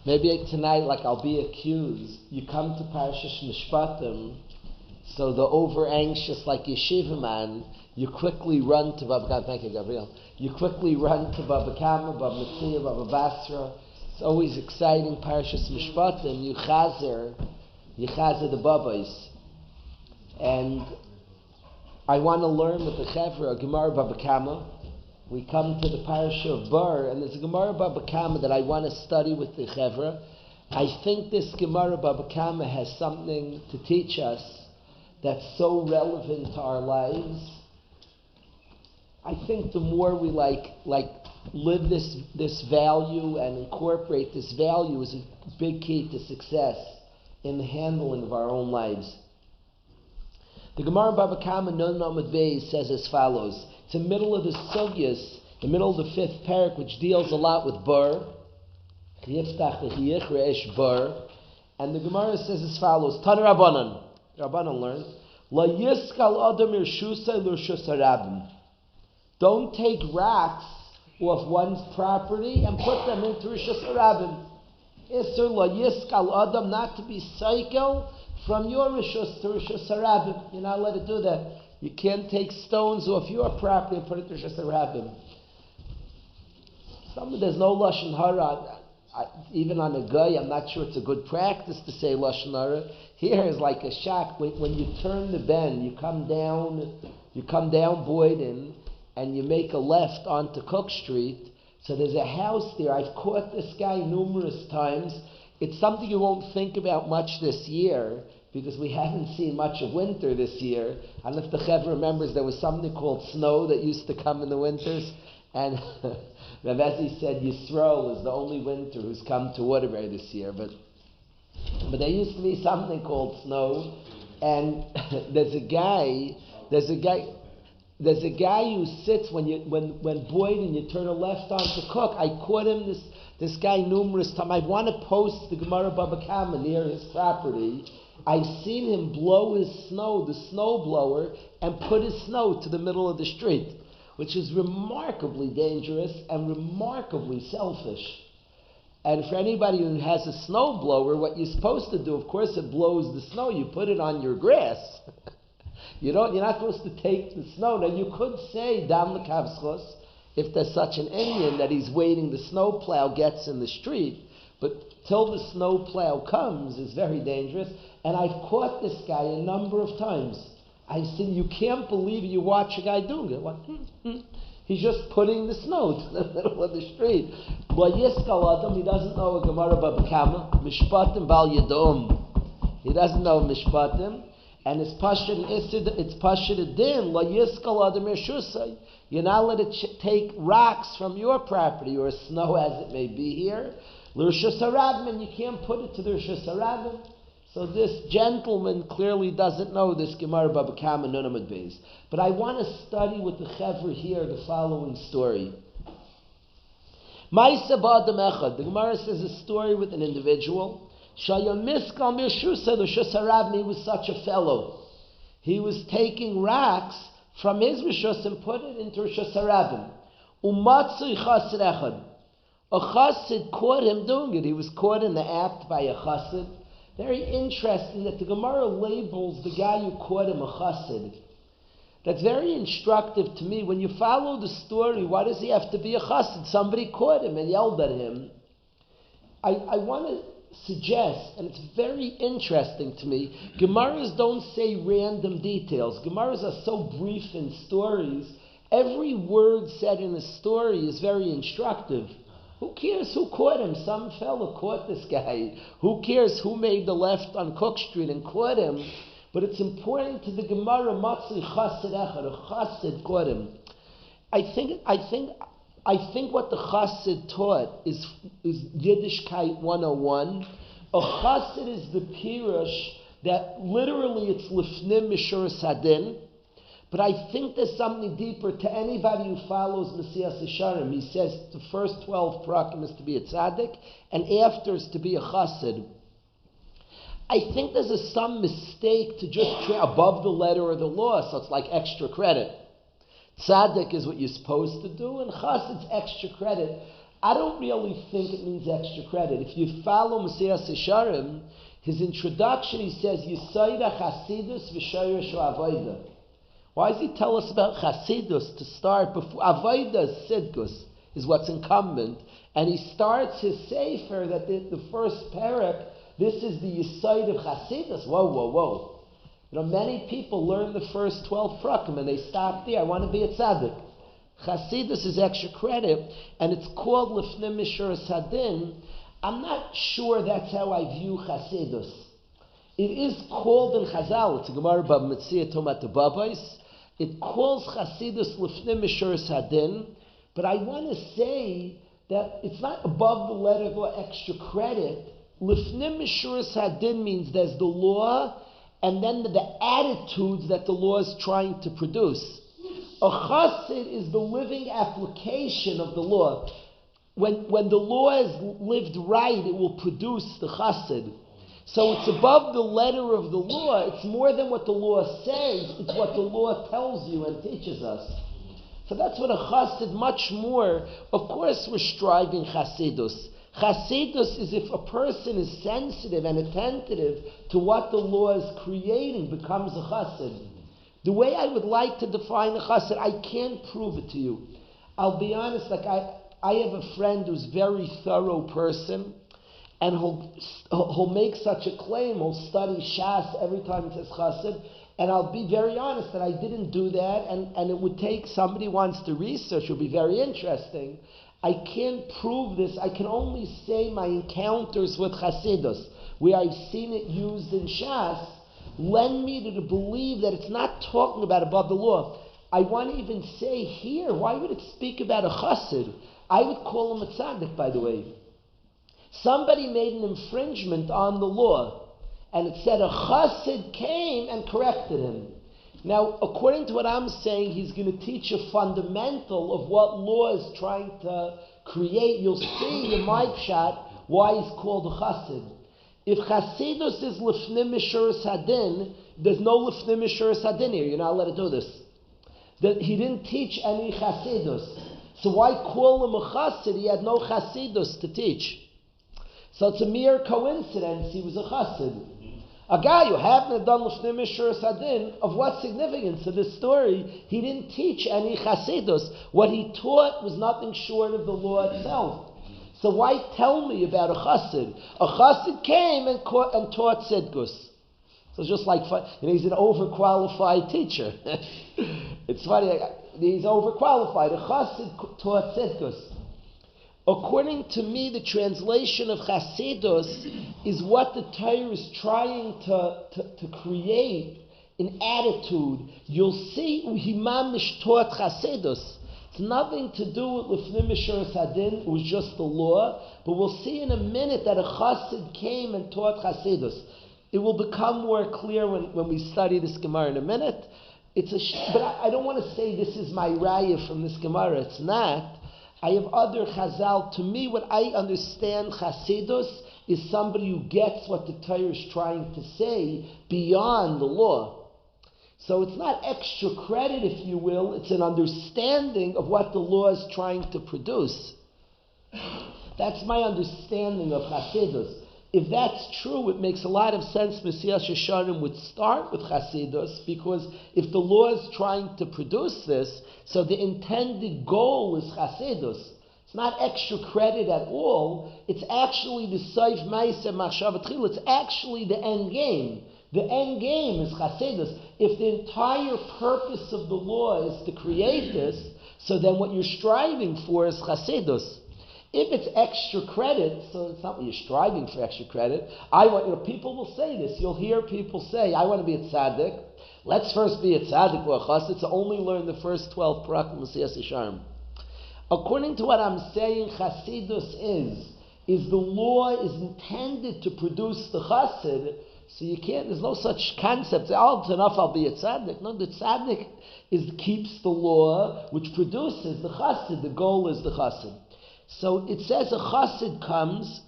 Maybe tonight, like I'll be accused, you come to Parshas Mishpatim, so the over-anxious, like yeshiva man, you quickly run to Baba Kama. Thank you, Gabriel. You quickly run to Baba Kama, Baba Metzia, Baba Basra. It's always exciting, Parshas Mishpatim. You chazer the Babas. And I want to learn with the Chevra, Gemara Baba Kama. We come to the Parasha of Bar, and there's a Gemara Baba Kama that I want to study with the Chevra. I think this Gemara Baba Kama has something to teach us that's so relevant to our lives. I think the more we live this value and incorporate this value is a big key to success in the handling of our own lives. The Gemara Baba Kama Nun Amud Beis says as follows. It's in the middle of the sugyas, the middle of the fifth parak, which deals a lot with bar. Bar. And the Gemara says as follows. Tana Rabbanan learns, La yiskal adam irshusay l'rshus harabim. Don't take racks off one's property and put them into Rishus Harabim. Isser la yiskal adam, not to be cycle from your Rishus to Rishus Harabim. You're not allowed to do that. You can't take stones off your property and put it to Rishus Harabim. There's no Lashon Hara. Even on a guy, I'm not sure it's a good practice to say Lashon Hara. Here is like a shack. When you turn the bend, you come down Boyden, and you make a left onto Cook Street. So there's a house there. I've caught this guy numerous times. It's something you won't think about much this year because we haven't seen much of winter this year. I don't know if the Chev remembers there was something called snow that used to come in the winters. And Rav Ezi said Yisrael is the only winter who's come to Waterbury this year. But there used to be something called snow. And there's a guy who sits when Boyd and you turn a left onto Cook. I caught him this guy numerous times. I want to post the Gemara Baba Kama near his property. I've seen him blow his snow, the snow blower, and put his snow to the middle of the street, which is remarkably dangerous and remarkably selfish. And for anybody who has a snow blower, what you're supposed to do, of course, it blows the snow. You put it on your grass. You're not supposed to take the snow. Now you could say Dam Lekavschos, if there's such an Indian that he's waiting, the snow plow gets in the street, but till the snow plow comes is very dangerous. And I've caught this guy a number of times. I've seen, you can't believe it. You watch a guy doing it. What? He's just putting the snow to the middle of the street. He doesn't know a Gemara Baba Kama. Mishpatim Bal Yadom. He doesn't know Mishpatim. And it's Pashid Din, La Yiskal Adam Yeshusay. You're not allowed to take rocks from your property or snow as it may be here. L'Rishus Harabim, and you can't put it to the Rishus Harabim. So this gentleman clearly doesn't know this Gemara Baba Kama Nun Amud Beis. But I want to study with the Chevra here the following story. Ma'isa ba'adam echad. The Gemara says a story with an individual. He was such a fellow. He was taking racks from his Rishus and put it into Rishus Harabim. Umatzui chassid echad. A chassid caught him doing it. He was caught in the act by a chassid. Very interesting that the Gemara labels the guy who caught him a chassid. That's very instructive to me. When you follow the story, why does he have to be a chassid? Somebody caught him and yelled at him. I want to suggest, and it's very interesting to me, Gemaras don't say random details. Gemaras are so brief in stories. Every word said in a story is very instructive. Who cares who caught him? Some fellow caught this guy. Who cares who made the left on Cook Street and caught him? But it's important to the Gemara, Matzli Chassid Echad, a Chassid caught him. I think what the Chassid taught is Yiddishkeit 101. A Chassid is the Pirush that literally it's Lifnim Mishuras Hadin. But I think there's something deeper to anybody who follows Mesilas Yesharim. He says the first 12 prakim is to be a tzaddik, and after is to be a chassid. I think there's some mistake to just above the letter of the law, so it's like extra credit. Tzaddik is what you're supposed to do, and chassid's extra credit. I don't really think it means extra credit. If you follow Mesilas Yesharim, his introduction, he says, Yisoida Chasidus v'Shayrish Avoida. Why does he tell us about Chasidus to start before? Avoida is Sidgus, is what's incumbent. And he starts his Sefer, that the first parak, this is the Yisoid of Chasidus. Whoa. Many people learn the first 12 prakim and they stop there. I want to be a tzaddik. Chasidus is extra credit, and it's called Lifnim Mishuras Hadin. I'm not sure that's how I view Chasidus. It is called in Chazal, it's a Gemara Bab Metzia Tomat Babais. It calls Chasidus Lifnim Mishuras Hadin, but I want to say that it's not above the letter of law extra credit. Lifnim Mishuras Hadin means there's the law, and then the attitudes that the law is trying to produce. A chassid is the living application of the law. When the law is lived right, it will produce the chassid. So it's above the letter of the law. It's more than what the law says. It's what the law tells you and teaches us. So that's what a chassid, much more. Of course we're striving chasidus. Chasidus is if a person is sensitive and attentive to what the law is creating, becomes a chassid. The way I would like to define a chassid, I can't prove it to you. I'll be honest, I have a friend who's a very thorough person, and he'll make such a claim, he'll study Shas every time it says chassid, and I'll be very honest that I didn't do that, and it would take, somebody wants to research, it would be very interesting. I can't prove this, I can only say my encounters with chasidus, where I've seen it used in Shas, lend me to believe that it's not talking about above the law. I want to even say here, why would it speak about a chassid? I would call him a tzaddik, by the way. Somebody made an infringement on the law, and it said a chassid came and corrected him. Now, according to what I'm saying, he's going to teach a fundamental of what law is trying to create. You'll see in my pshat why he's called a chassid. If chasidus is lifnim mishuras hadin, there's no lifnim mishuras hadin here. You're not allowed to do this. He didn't teach any chasidus. So why call him a chassid? He had no chasidus to teach. So it's a mere coincidence he was a chassid. A guy who hadn't done lifnim mishuras hadin, of what significance to this story? He didn't teach any chasidus. What he taught was nothing short of the law itself. So why tell me about a chassid? A chassid came and taught tzidkus. So it's just like, he's an overqualified teacher. It's funny, he's overqualified. A chassid taught tzidkus. According to me, the translation of chasidus is what the Torah is trying to create, an attitude. You'll see, he mamish taught chasidus. It's nothing to do with Lifnim Mishuras Hadin, it was just the law, but we'll see in a minute that a chassid came and taught chasidus. It will become more clear when we study this Gemara in a minute. But I don't want to say this is my raya from this Gemara, it's not. I have other chazal. To me, what I understand chasidus is somebody who gets what the Torah is trying to say beyond the law. So it's not extra credit, if you will, it's an understanding of what the law is trying to produce. That's my understanding of Chasidus. If that's true, it makes a lot of sense Mesilas Yesharim would start with Chasidus, because if the law is trying to produce this, so the intended goal is Chasidus. It's not extra credit at all, it's actually the Saif Maaseh Machshavat Chil, it's actually the end game. The end game is Chasidus. If the entire purpose of the law is to create this, so then what you're striving for is Chasidus. If it's extra credit, so it's not what you're striving for extra credit. People will say this. You'll hear people say, I want to be a tzaddik. Let's first be a tzaddik or a chassid, so only learn the first 12 parakim of Mesilas Yesharim. According to what I'm saying, Chasidus is the law is intended to produce the chassid. So you can't, there's no such concept, it's enough I'll be a tzaddik. No, the tzaddik keeps the law, which produces the chassid. The goal is the chassid. So it says a chassid comes,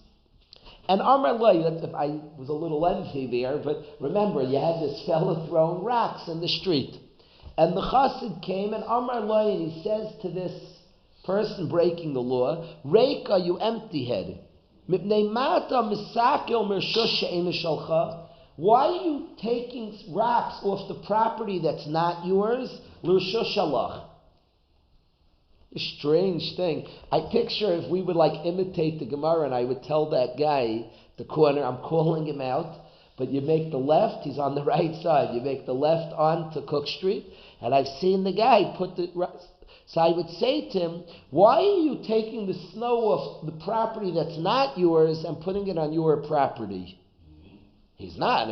and Amar Loi, I was a little lengthy there, but remember, you had this fellow throwing rocks in the street. And the chassid came, and Amar Loi, and he says to this person breaking the law, Reika, you empty-headed. Why are you taking rocks off the property that's not yours? A strange thing. I picture if we would imitate the Gemara and I would tell that guy, the corner, I'm calling him out, but you make the left, he's on the right side. You make the left onto Cook Street, and I've seen the guy put the... So I would say to him, why are you taking the snow off the property that's not yours and putting it on your property? He's not.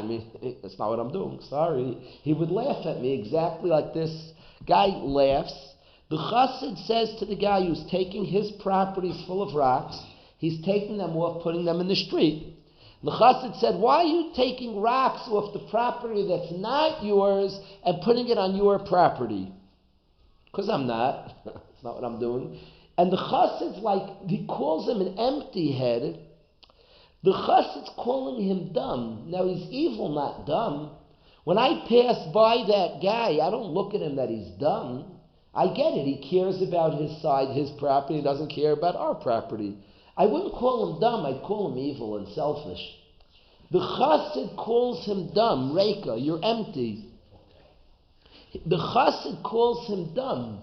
That's not what I'm doing. Sorry. He would laugh at me exactly like this. Guy laughs. The chassid says to the guy who's taking his properties full of rocks, he's taking them off, putting them in the street. The chassid said, why are you taking rocks off the property that's not yours and putting it on your property? Because I'm not. That's not what I'm doing. And the chassid's he calls him an empty head. The chassid's calling him dumb. Now he's evil, not dumb. When I pass by that guy, I don't look at him that he's dumb. I get it. He cares about his side, his property. He doesn't care about our property. I wouldn't call him dumb. I'd call him evil and selfish. The chassid calls him dumb. Reika, you're empty. The chassid calls him dumb.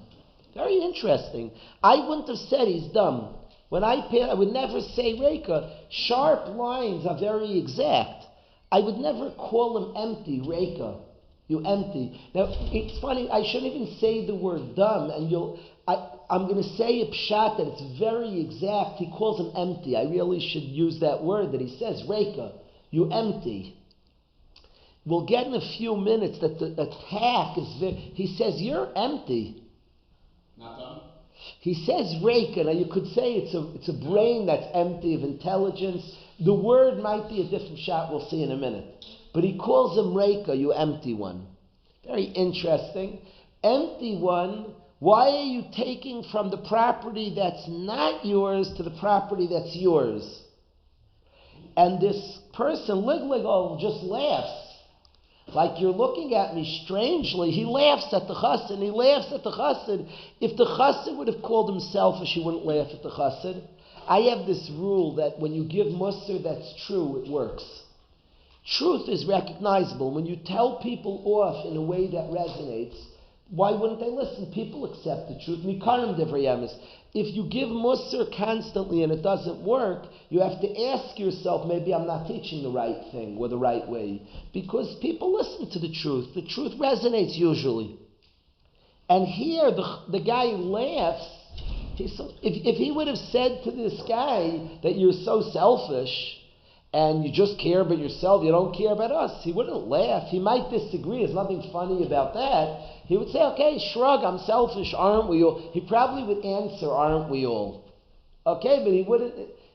Very interesting. I wouldn't have said he's dumb. When I would never say Reika. Sharp lines are very exact. I would never call him empty. Reika, you empty. Now, it's funny, I shouldn't even say the word dumb, and I'm going to say a pshat that it's very exact. He calls him empty. I really should use that word that he says, Reika, you empty. We'll get in a few minutes that the attack is he says, you're empty. Not dumb? He says Reika. Now you could say it's a brain that's empty of intelligence. The word might be a different shot, we'll see in a minute. But he calls him Reika, you empty one. Very interesting. Empty one, why are you taking from the property that's not yours to the property that's yours? And this person, Ligligol, just laughs. Like you're looking at me strangely. He laughs at the chassid. He laughs at the chassid. If the chassid would have called him selfish, he wouldn't laugh at the chassid. I have this rule that when you give mussar that's true, it works. Truth is recognizable. When you tell people off in a way that resonates, why wouldn't they listen? People accept the truth. Mikarim divrei emes. If you give mussar constantly and it doesn't work, you have to ask yourself, maybe I'm not teaching the right thing or the right way. Because people listen to the truth. The truth resonates usually. And here, the guy laughs. If he would have said to this guy that you're so selfish and you just care about yourself, you don't care about us, he wouldn't laugh. He might disagree. There's nothing funny about that. He would say, okay, shrug, I'm selfish, aren't we all? He probably would answer, aren't we all? Okay, but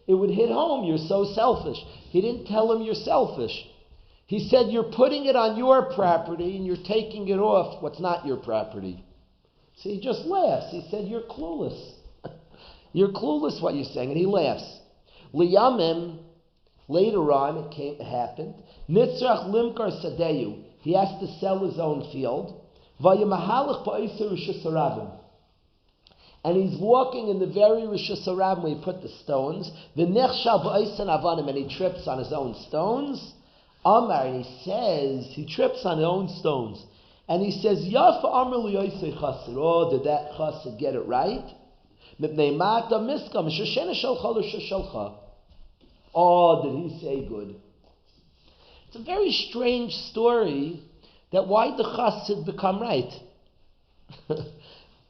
it would hit home, you're so selfish. He didn't tell him you're selfish. He said, you're putting it on your property and you're taking it off what's not your property. So he just laughs. He said, you're clueless. You're clueless what you're saying. And he laughs. Liyamim, later on, it happened. Nitzrach limkar sadeyu. He has to sell his own field. And he's walking in the very Rosh Hashanah where he put the stones. And he trips on his own stones. Amar, and he trips on his own stones. And he says, oh, did that chassid get it right? Oh, did he say good? It's a very strange story. That why the chassid become right?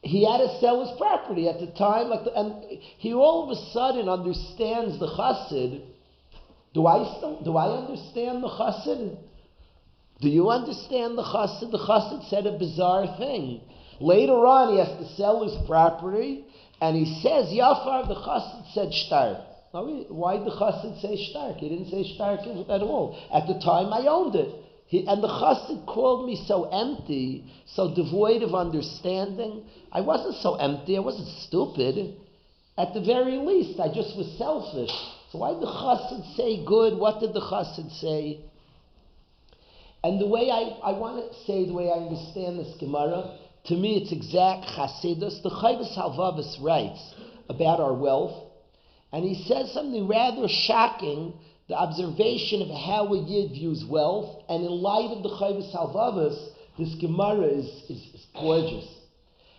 He had to sell his property at the time, and he all of a sudden understands the chassid. Do I understand the chassid? Do you understand the chassid? The chassid said a bizarre thing. Later on, he has to sell his property, and he says, Yafar, the chassid said shtar. Why did the chassid say shtar? He didn't say shtar at all. At the time, I owned it. And the chassid called me so empty, so devoid of understanding. I wasn't so empty, I wasn't stupid. At the very least, I just was selfish. So why did the chassid say good? What did the chassid say? And the way I want to say, the way I understand this Gemara, To me, it's exact Chasidus. The Chovos Halvavis writes about our wealth, and he says something rather shocking, the observation of how a Yid views wealth, and in light of the Chovos Halvavis, this Gemara is gorgeous.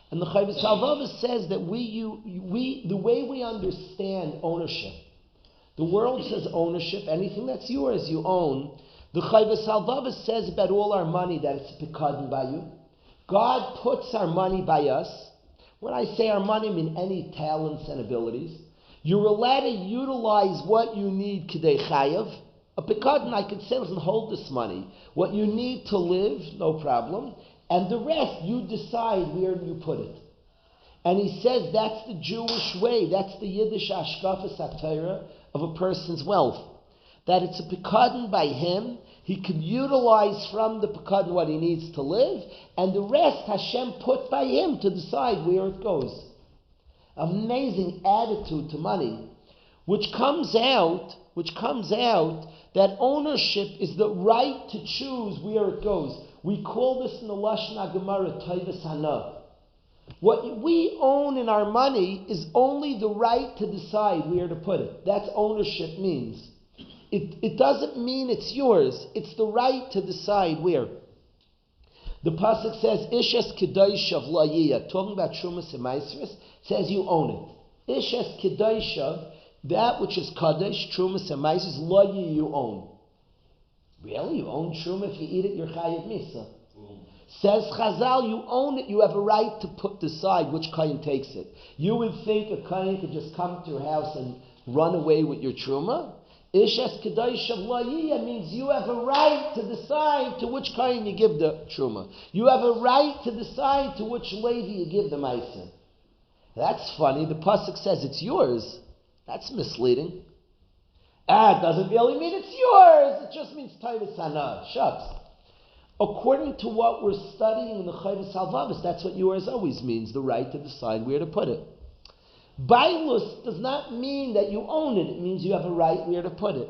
And the Chovos Halvavis says that the way we understand ownership, the world says ownership, anything that's yours, you own. The Chovos Halvavis says about all our money that it's pikadon by you. God puts our money by us. When I say our money, I mean any talents and abilities. You're allowed to utilize what you need k'dei chayav. A pikadon, I could say, listen, hold this money. What you need to live, no problem. And the rest, you decide where you put it. And he says that's the Jewish way, that's the Yiddish Ashkafas HaTorah of a person's wealth. That it's a pikadon by him, he can utilize from the pikadon what he needs to live, and the rest Hashem put by him to decide where it goes. Amazing attitude to money, which comes out that ownership is the right to choose where it goes. We call this in the Lashon HaGemara Toivus Hana. What we own in our money is only the right to decide where to put it. That's ownership means. It doesn't mean it's yours. It's the right to decide where. The pasuk says, Ishes Kedoishav La'yiyah, talking about Trumas and Maasros, says you own it. Ishes Kedoishav, that which is Kadosh, Trumas and Maasros, La'yiyah you own. Really? You own Truma? If you eat it, you're Chayav Misa. Says Chazal, you own it, you have a right to decide which Kayin takes it. You would think a Kayin could just come to your house and run away with your Truma? Ishes Kedosh of La'yiyah means you have a right to decide to which Kayin you give the Truma. You have a right to decide to which Levi you give the Meiser. That's funny. The pasuk says it's yours. That's misleading. It doesn't really mean it's yours. It just means Toivus Hana. Shucks. According to what we're studying in the Chovos Halvavis, that's what yours always means, the right to decide where to put it. Bailus does not mean that you own it. It means you have a right where to put it.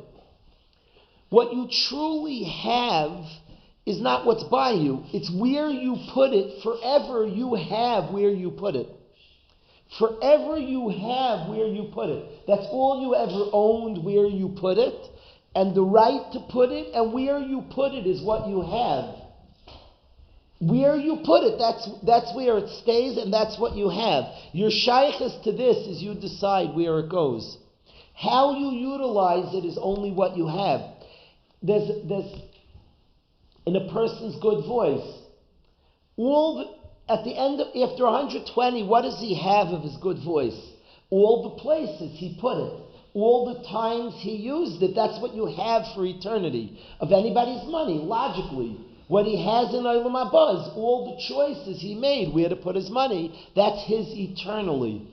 What you truly have is not what's by you. It's where you put it. Forever you have where you put it. Forever you have where you put it. That's all you ever owned, where you put it. And the right to put it, and where you put it is what you have. Where you put it, that's where it stays, and that's what you have. Your shaykhus to this is you decide where it goes. How you utilize it is only what you have. There's in a person's good voice. At the end of, after 120, what does he have of his good voice? All the places he put it. All the times he used it. That's what you have for eternity. Of anybody's money, logically. What he has in Olam Haba, all the choices he made, where to put his money, that's his eternally.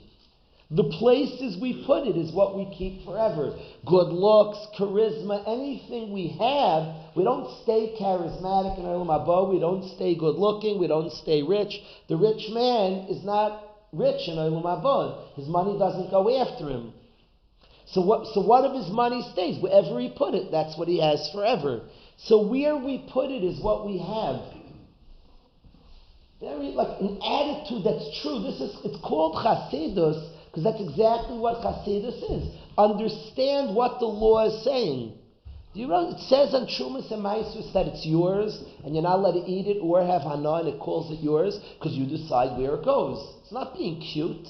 The places we put it is what we keep forever. Good looks, charisma, anything we have. We don't stay charismatic in Olam Haba. We don't stay good looking. We don't stay rich. The rich man is not rich in Olam Haba. His money doesn't go after him. So what of his money stays? Wherever he put it, that's what he has forever. So where we put it is what we have. Very like an attitude that's true. It's called Chasidus because that's exactly what Chasidus is. Understand what the law is saying. Do you know it says on Trumas and Maasros that it's yours and you're not allowed to eat it or have Hana and it calls it yours because you decide where it goes. It's not being cute.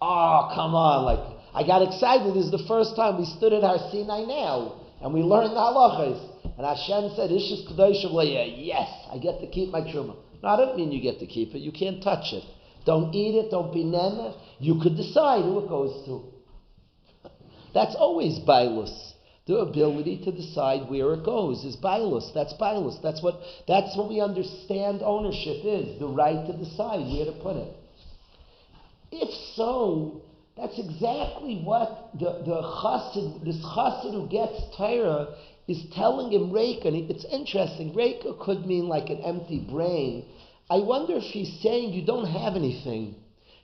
Oh, come on, like I got excited. This is the first time we stood at Har Sinai now and we learned the halachas. And Hashem said, Ishis Kadosh Avlayah, yes, I get to keep my truma. No, I don't mean you get to keep it. You can't touch it. Don't eat it. Don't be nene. You could decide who it goes to. That's always bailus. The ability to decide where it goes is bailus. That's bailus. That's what we understand ownership is. The right to decide where to put it. If so, that's exactly what the chassid, this chassid who gets Torah, is telling him Reika. And it's interesting. Reika could mean like an empty brain. I wonder if he's saying you don't have anything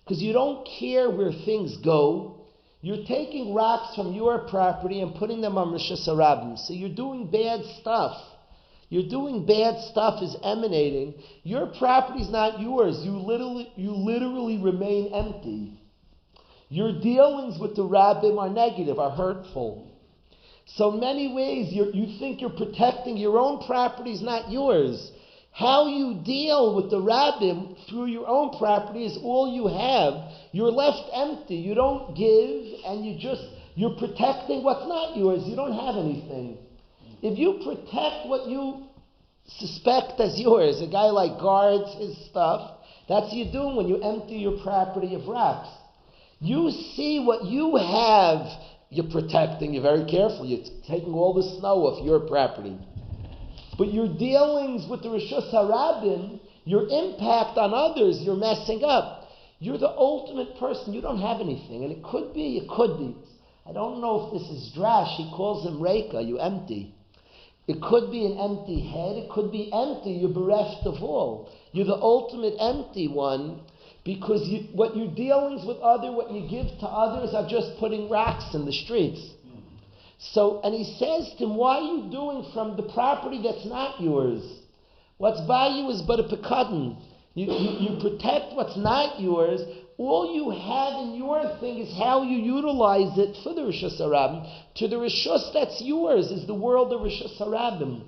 because you don't care where things go. You're taking rocks from your property and putting them on Rosh Hashanah. So you're doing bad stuff. you're doing bad stuff is emanating, your property's not yours. You literally remain empty. Your dealings with the rabbim are negative, are hurtful. So many ways you think you're protecting your own property is not yours. How you deal with the rabbim through your own property is all you have. You're left empty. You don't give, and you're protecting what's not yours. You don't have anything. If you protect what you suspect as yours, a guy like guards his stuff, that's what you're doing when you empty your property of rocks. You see what you have, you're protecting. You're very careful. You're taking all the snow off your property. But your dealings with the Rishus HaRabim, your impact on others, you're messing up. You're the ultimate person. You don't have anything. And it could be. I don't know if this is drash. He calls him Reika, you empty. It could be an empty head. It could be empty. You're bereft of all. You're the ultimate empty one because what your dealings with what you give to others are just putting rocks in the streets. So, and he says to him, why are you doing from the property that's not yours? What's by you is but a pekadon. You protect what's not yours. All you have in your thing is how you utilize it for the Rishus HaRabim. To the Rishus that's yours is the world of Rishus HaRabim.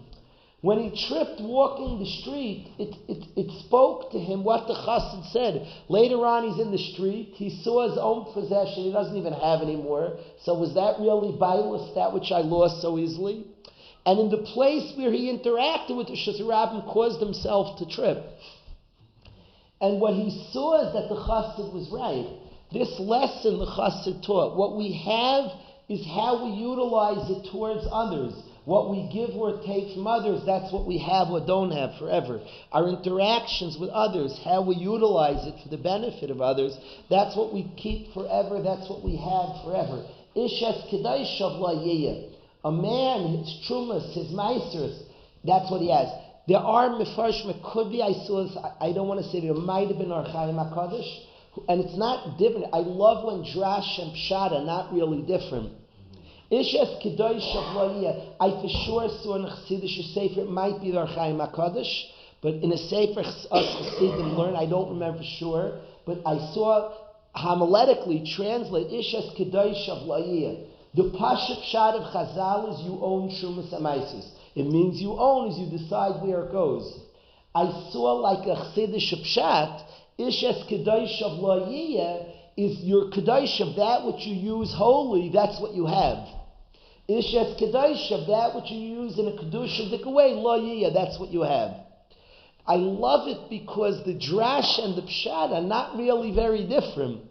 When he tripped walking the street, it spoke to him what the chassid said. Later on, he's in the street. He saw his own possession. He doesn't even have anymore. So was that really bailus, that which I lost so easily? And in the place where he interacted with the Rishus HaRabim, caused himself to trip. And what he saw is that the chassid was right. This lesson the chassid taught. What we have is how we utilize it towards others. What we give or take from others, that's what we have or don't have forever. Our interactions with others, how we utilize it for the benefit of others, that's what we keep forever, that's what we have forever. Ishes kedayshav la'yiyah. A man, his trumas, his meisers, that's what he has. There are mefarshim, it could be, I saw this, I don't want to say it might have been our Chaim HaKadosh, and it's not different. I love when drash and pshat are not really different. Ishes Kedosh Shavloiyah. I for sure saw in a Chassidish sefer, it might be the Chaim HaKadosh, but in a sefer us Chassidim learn, I don't remember for sure, but I saw homiletically translate Ishes Kedosh Shavloiyah. The Pashup Pshat of Chazal is you own Shumas Amaisus. It means you own as you decide where it goes. I saw like a Chassidish Pshat, Ishes Kedosh Shavloiyah is your Kedosh of that which you use holy, that's what you have. Ishes Kedosh of that which you use in a Kedusha way, lo yiyah, that's what you have. I love it because the drash and the pshat are not really very different.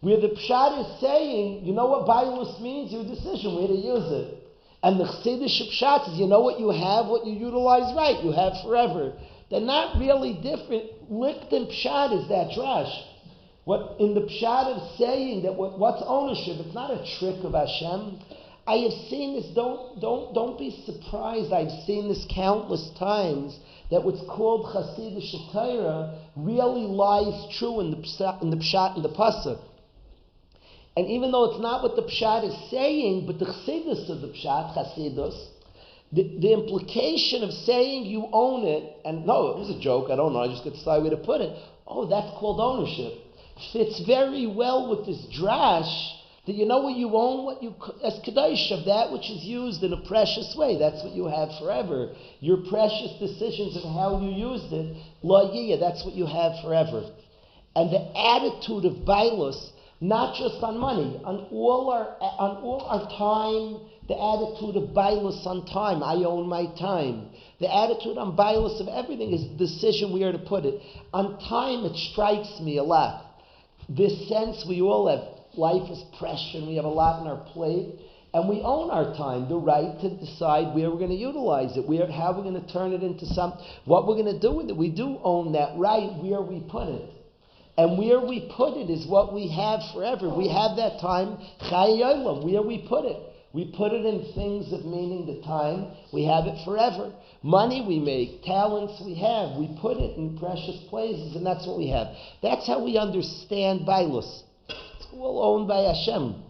Where the pshat is saying, you know what bailus means, your decision, where to use it. And the Chassidish pshat is, you know what you have, what you utilize right, you have forever. They're not really different. Licht and pshat is that drash. What in the pshat of saying that what's ownership? It's not a trick of Hashem. I have seen this. Don't be surprised. I've seen this countless times. That what's called Chassidish Torah really lies true in the pshat and the pasuk. And even though it's not what the pshat is saying, but the chassidus of the pshat, chassidus, the implication of saying you own it, and no, it was a joke. I don't know. I just got to decide where to put it. Oh, that's called ownership. Fits very well with this drash that you know what you own, what you as kadosh of that which is used in a precious way. That's what you have forever. Your precious decisions of how you used it, lo yiyah, that's what you have forever. And the attitude of bailus, not just on money, on all our time, the attitude of bailus on time. I own my time. The attitude on bailus of everything is the decision where to put it. On time, it strikes me a lot. This sense we all have. Life is precious and we have a lot on our plate. And we own our time, the right to decide where we're going to utilize it, how we're going to turn it into what we're going to do with it. We do own that right where we put it. And where we put it is what we have forever. We have that time, Chai Yolam, where we put it. We put it in things of meaning, the time. We have it forever. Money we make, talents we have. We put it in precious places, and that's what we have. That's how we understand bailus. It's all owned by Hashem.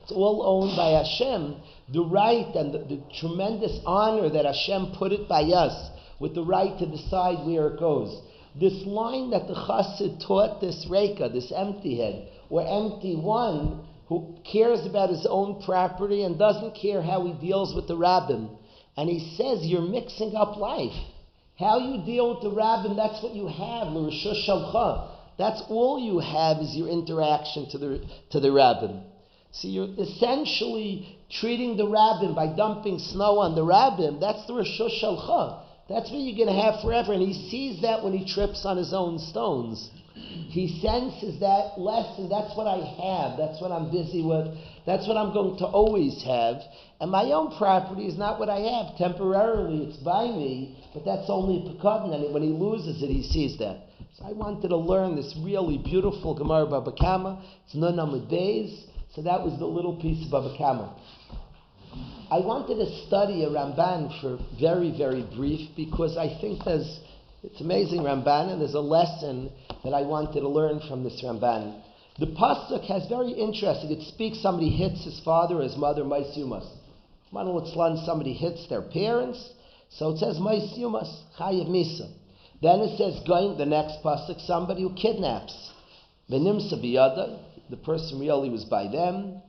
It's all owned by Hashem, the right and the tremendous honor that Hashem put it by us, with the right to decide where it goes. This line that the Chassid taught this Reika, this empty head, or empty one, who cares about his own property and doesn't care how he deals with the rabbin. And he says, you're mixing up life. How you deal with the rabbin, that's what you have, l'reshus shalcha. That's all you have is your interaction to the rabbin. So you're essentially treating the rabbin by dumping snow on the rabbin. That's the reshus shalcha. That's what you're going to have forever. And he sees that when he trips on his own stones. He senses that lesson. That's what I have. That's what I'm busy with. That's what I'm going to always have. And my own property is not what I have. Temporarily, it's by me, but that's only a pekadon. And when he loses it, he sees that. So I wanted to learn this really beautiful Gemara Baba Kama. It's Nun Amud Beis. So that was the little piece of Baba Kama. I wanted to study a Ramban for very, very brief, because I think it's amazing Ramban, and there's a lesson that I wanted to learn from this Ramban. The pasuk has very interesting. It speaks somebody hits his father or his mother, mais yumas. Somebody hits their parents, so it says mais yumas, chayiv misa. Then it says going the next pasuk, somebody who kidnaps, benimsa biyada, the person really was by them,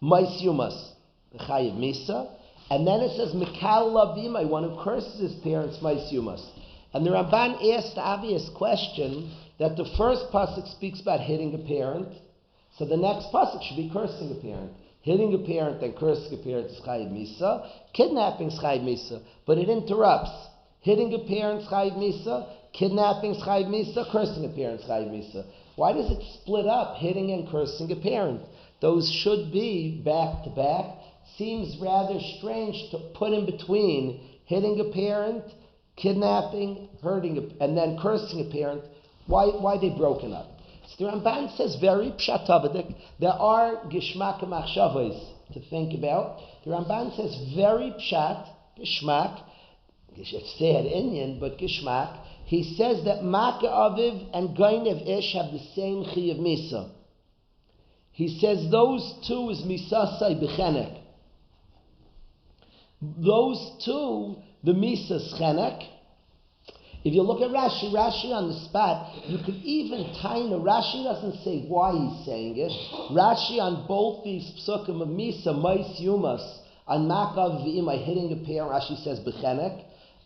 mais yumas, chayiv misa. And then it says mikal lavimai, one who curses his parents, mais yumas. And the Ramban asked the obvious question that the first pasuk speaks about hitting a parent, so the next pasuk should be cursing a parent. Hitting a parent and cursing a parent is chayiv misa. Kidnapping is chayiv misa, but it interrupts. Hitting a parent is chayiv misa. Kidnapping is chayiv misa. Cursing a parent is chayiv misa. Why does it split up hitting and cursing a parent? Those should be back to back. Seems rather strange to put in between hitting a parent, kidnapping, hurting, and then cursing a parent. Why they broken up? So the Ramban says very pshatavadik. There are gishmak machshavos to think about. The Ramban says very pshat, gishmak, it's sad Indian, but gishmak. He says that Maka Aviv and Gainev Ish have the same Chiyav Misa. He says those two is Misasai B'chenek. Those two, the Misas Chenek. If you look at Rashi on the spot, you could even time the Rashi doesn't say why he's saying it. Rashi on both these psukim of Misa, Mais Yumas, on Makav V'imai, hitting a parent, Rashi says B'chenek.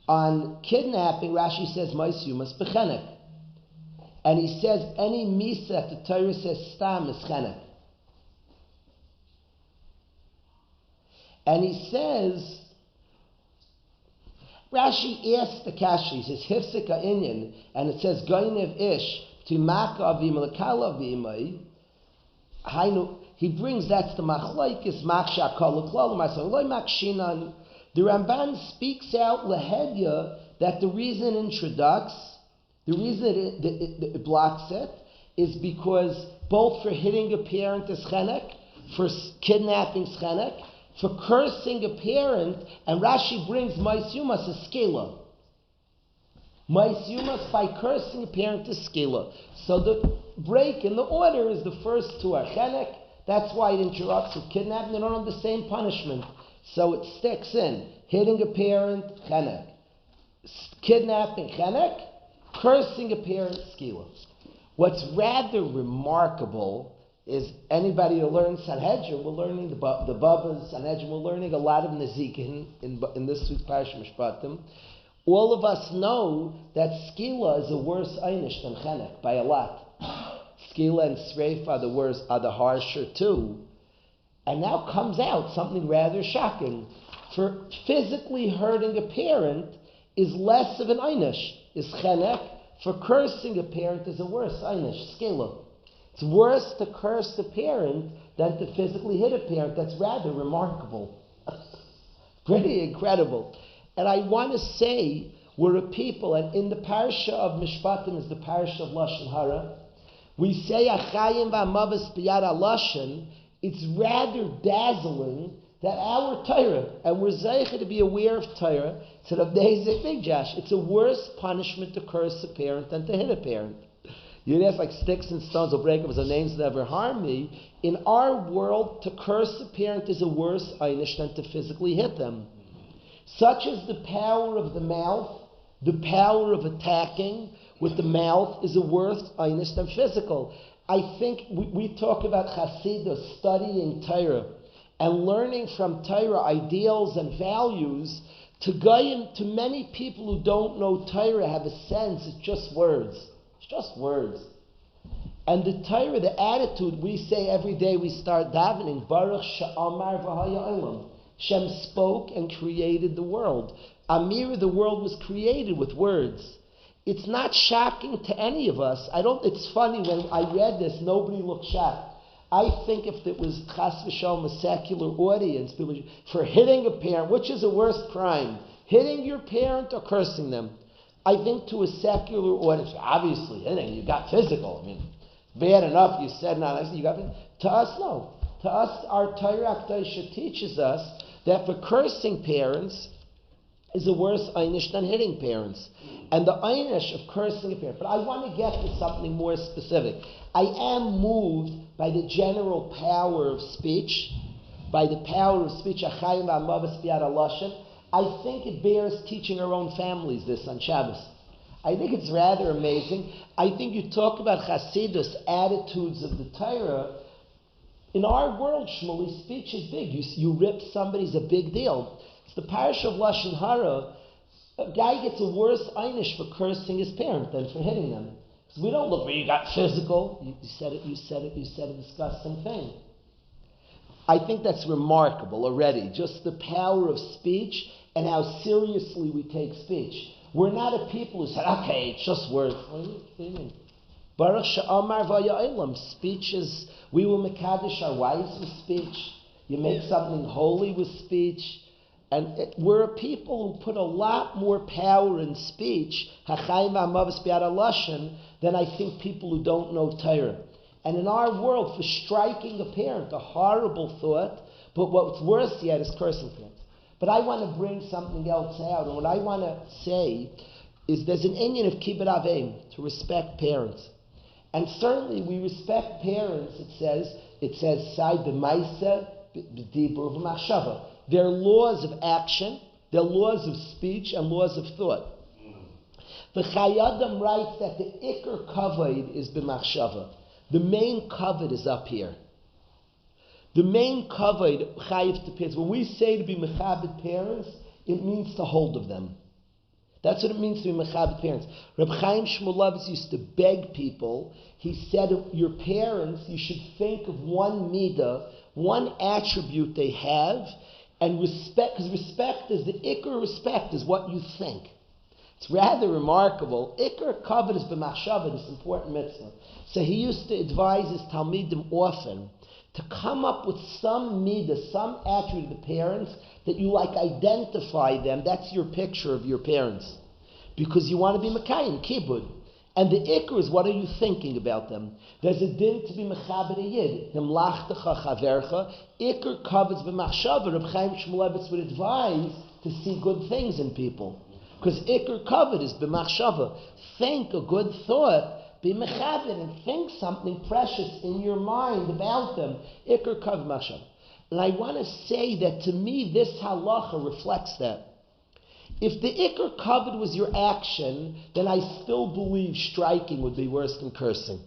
On kidnapping, Rashi says Mais Yumas B'chenek. And he says any Misa that the Torah says Stam is Chenek. And he says, Rashi asks the Kashi, he says, Hifsika Inyan, and it says, Gainev Ish, to Maka Avim, Lekala Avimai, he brings that's the Machlaikis, Maksha Kalaklal, Masaloi Makshinan. The Ramban speaks out Lehedya that the reason it introducts, the reason it blocks it, is because both for hitting a parent is chenek, for kidnapping is chenek, for cursing a parent, and Rashi brings Mais Yumas as skela. Mais Yumas by cursing a parent is skela. So the break in the order is the first two are chenek. That's why it interrupts with kidnapping. They don't have the same punishment. So it sticks in. Hitting a parent, chenek. Kidnapping, chenek. Cursing a parent, skila. What's rather remarkable is anybody who learns Sanhedrin, we're learning the Babas, Sanhedrin, we're learning a lot of Nezikin in this week's Parshas Mishpatim. All of us know that skila is a worse einish than chenek by a lot. Skila and sreif are the harsher too. And now comes out something rather shocking. For physically hurting a parent is less of an einish, is chenek. For cursing a parent is a worse einish, skila. It's worse to curse the parent than to physically hit a parent. That's rather remarkable. Pretty incredible. And I want to say, we're a people, and in the parsha of Mishpatim is the parsha of Lashon Hara. We say, Achayim v'amavas b'yad Lashon. It's rather dazzling that our Torah, and we're zeicha to be aware of Torah, said of Big Josh, it's a worse punishment to curse a parent than to hit a parent. You'd ask like sticks and stones will break up, so names never harm me. In our world, to curse a parent is a worse einish than to physically hit them. Such is the power of the mouth, the power of attacking with the mouth is a worse einish than physical. I think we talk about Chassidus, studying Torah, and learning from Torah ideals and values. To Goyim, to many people who don't know Torah, have a sense it's just words. It's just words. And the Torah, the attitude we say every day we start davening, Baruch She'amar v'haya olam. Shem spoke and created the world. Amir, the world was created with words. It's not shocking to any of us. It's funny, when I read this, nobody looked shocked. I think if it was chas v'shalom, a secular audience, for hitting a parent, which is a worse crime? Hitting your parent or cursing them? I think to a secular audience, obviously hitting, you got physical. I mean, bad enough you said not, you got physical. To us, no. To us, our Torah Akdosha teaches us that for cursing parents is a worse einish than hitting parents. And the einish of cursing a parent. But I want to get to something more specific. I am moved by the general power of speech, by the power of speech. I think it bears teaching our own families this on Shabbos. I think it's rather amazing. I think you talk about Chassidus, attitudes of the Torah. In our world, Shmuley, speech is big. You rip somebody's a big deal. It's the parish of Lashon Hara. A guy gets a worse einish for cursing his parent than for hitting them. Because we don't look where you got physical. You said a disgusting thing. I think that's remarkable already. Just the power of speech and how seriously we take speech. We're not a people who said, okay, it's just words. What do you mean? Baruch she'amar v'haya olam. Speech is, we will mekadosh our wives with speech. You make something holy with speech. And we're a people who put a lot more power in speech, hachayim v'hamavos b'yad halashon, than I think people who don't know Torah. And in our world, for striking a parent, a horrible thought, but what's worse yet is cursing parents. But I want to bring something else out, and what I want to say is there's an inyan of kibbud avim, to respect parents. And certainly we respect parents, it says, sai b'maisa b'dibur v'machshava. There are laws of action, there are laws of speech, and laws of thought. The Chayadam writes that the Iker Kavod is b'machshava. The main kavod is up here. The main kavod, chayiv to parents. When we say to be mechabed parents, it means to hold of them. That's what it means to be mechabed parents. Reb Chaim Shmulevitz used to beg people. He said, your parents, you should think of one midah, one attribute they have, and respect, because respect is the ikar respect, is what you think. It's rather remarkable. Ikar kavod is b'machshava, this important mitzvah. So he used to advise his talmidim often to come up with some midah, some attribute of the parents that you identify them. That's your picture of your parents. Because you want to be mekayim, kibbud. And the ikar is, what are you thinking about them? There's a din to be mechabed a yid. Himlachtecha chavercha. Ikar kavod b'machshava. Reb Chaim Shmulevitz would advise to see good things in people. Because ikar kavod is b'machshava. Think a good thought. Be mechabed and think something precious in your mind about them. Ikar kavod b'machshava. And I want to say that to me this halacha reflects that. If the ikar kavod was your action, then I still believe striking would be worse than cursing.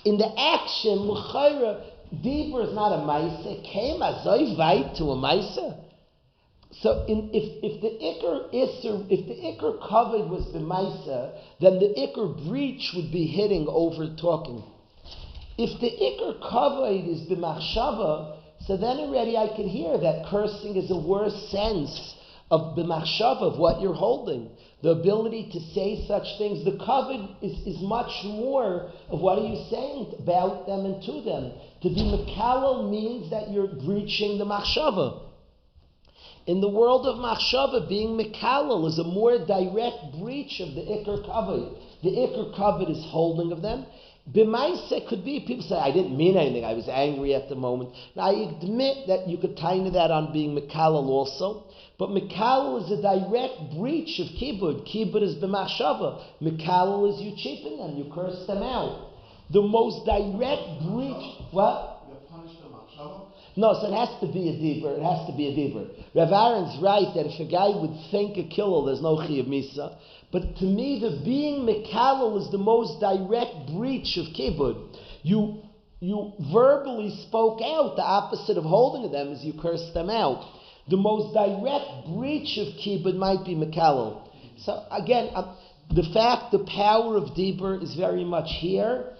In the action, l'chayra, dibur is not a maisa. It came azoy vayt to a maisa. So if the ikar kavod was the maisa, then the ikar breach would be hitting over talking. If the ikar kavod is b'machshava, so then already I can hear that cursing is a worse sense of b'machshava, of what you're holding. The ability to say such things. The kavod is much more of what are you saying about them and to them. To be mekalel means that you're breaching the machshava. In the world of machshava, being mekalel is a more direct breach of the ikar kavod. The ikar kavod is holding of them. B'maisa could be, people say, I didn't mean anything, I was angry at the moment. Now I admit that you could tie that on being Mekalel also, but Mekalel is a direct breach of Kibud. Kibud is b'machshava. Mekalel is you cheapen them, you curse them out. The most direct breach, what? You punish them machshava? No, so it has to be a deeper. It has to be a deeper. Rav Aaron's right that if a guy would think a killel, there's no chiyuv misa. But to me, the being mekalel is the most direct breach of kibud. You verbally spoke out. The opposite of holding them is you cursed them out. The most direct breach of kibud might be mekalel. So again, the power of deeper is very much here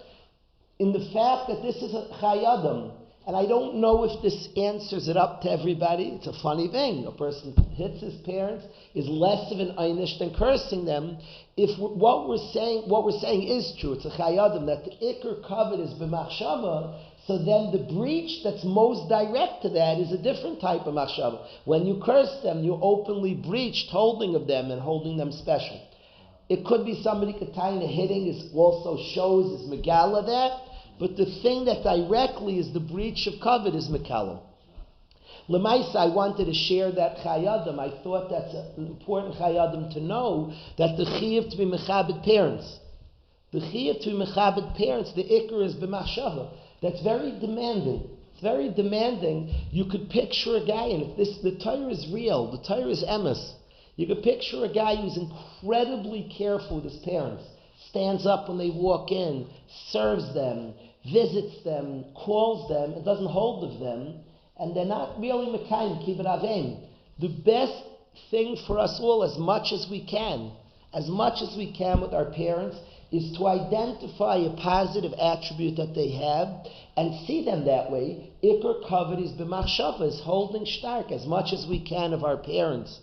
in the fact that this is a chayadam. And I don't know if this answers it up to everybody. It's a funny thing. A person hits his parents is less of an einish than cursing them. If what we're saying is true. It's a chayadim that the ikr covered is b'machshava. So then the breach that's most direct to that is a different type of machshava. When you curse them, you openly breached holding of them and holding them special. It could be somebody Katayna hitting is also shows is megala that. But the thing that directly is the breach of covet is Mekalel. Lemaisa, I wanted to share that chayadim. I thought that's an important chayadim to know that the chiyuv to be mechabed parents. The chiyuv to be mechabed parents, the ikr is b'machshava. That's very demanding. It's very demanding. You could picture a guy, and if the Torah is real, the Torah is emes. You could picture a guy who's incredibly careful with his parents. Stands up when they walk in, serves them, visits them, calls them, and doesn't hold of them, and they're not really mekayim kibbut avim. The best thing for us all, as much as we can with our parents, is to identify a positive attribute that they have and see them that way. Ikr kavod is b'machshava, is holding stark as much as we can of our parents.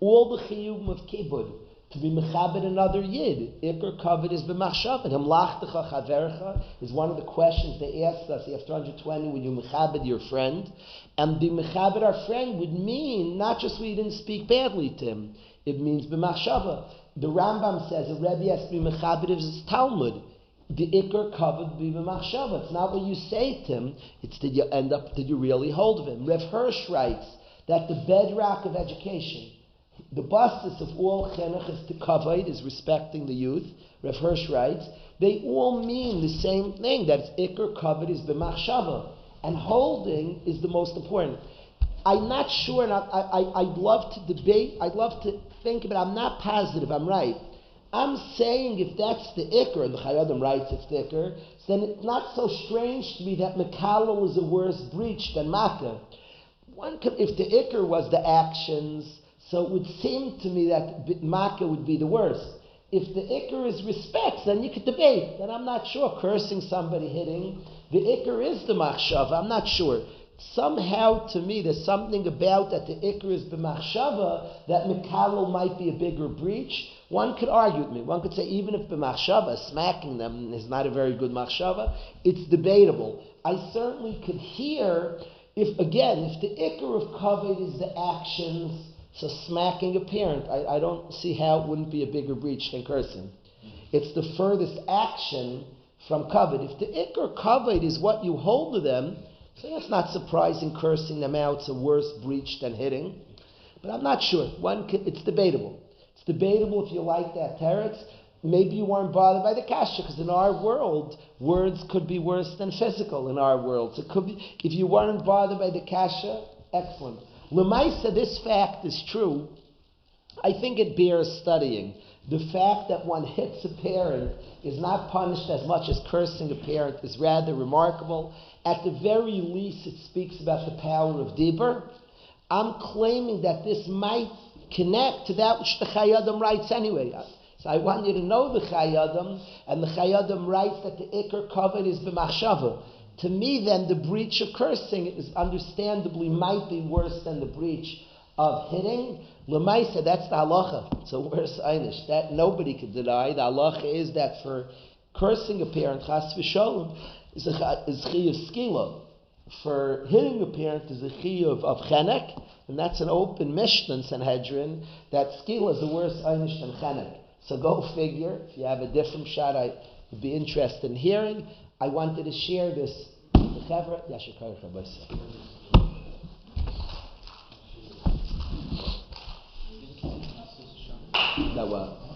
All the chiyuvim of kibbut, to be mechabed another yid. Ikr kavod is b'machshava. Himlachtecha chavercha is one of the questions they asked us after 120, when you mechabed your friend. And be mechabed our friend would mean not just we didn't speak badly to him. It means b'machshava. The Rambam says a Rebbe has to be mechabed of his Talmud. The ikr kavod be b'machshava. It's not what you say to him. It's did you really hold of him? Rev Hirsch writes that the bedrock of education, the basis of all chinuch is to kavod, is respecting the youth. Rev Hirsch writes, they all mean the same thing, that it's ikr kavod is b'machshava, and holding is the most important. I'm not sure, and I'd love to debate, I'd love to think about it, I'm not positive, I'm right. I'm saying if that's the ikr, and the Chayyim writes it's the ikr, then it's not so strange to me that mekalel is a worse breach than makkah. If the ikr was the actions, so it would seem to me that makkah would be the worst. If the ikr is respect, then you could debate. Then I'm not sure. Cursing somebody, hitting, the ikr is the machshava. I'm not sure. Somehow, to me, there's something about that the ikr is b'machshava that mekalel might be a bigger breach. One could argue with me. One could say even if b'machshava, smacking them is not a very good machshava, it's debatable. I certainly could hear if the ikr of kavod is the actions. So smacking a parent, I don't see how it wouldn't be a bigger breach than cursing. It's the furthest action from kavod. If the ikr kavod is what you hold to them, so that's not surprising. Cursing them out's a worse breach than hitting. But I'm not sure. It's debatable. It's debatable if you like that teretz. Maybe you weren't bothered by the kasha, because in our world, words could be worse than physical in our world. So it could be, if you weren't bothered by the kasha, excellent. L'maisa, this fact is true. I think it bears studying. The fact that one hits a parent is not punished as much as cursing a parent is rather remarkable. At the very least, it speaks about the power of Dibur. I'm claiming that this might connect to that which the Chayyim writes anyway. So I want you to know the Chayyim, and the Chayyim writes that the ikr kavod is b'machshava. To me, then, the breach of cursing is understandably might be worse than the breach of hitting. L'maisa, that's the halacha. It's a worse einish. That nobody can deny. The halacha is that for cursing a parent, chas v'sholem, is chiyuv skila. For hitting a parent is a chiyuv of chenek, and that's an open Mishnah in Sanhedrin, that skila is the worse einish than chenek. So go figure. If you have a different shot, would be interested in hearing. I wanted to share this with the Chevra. Yashikar Chabasa. That was.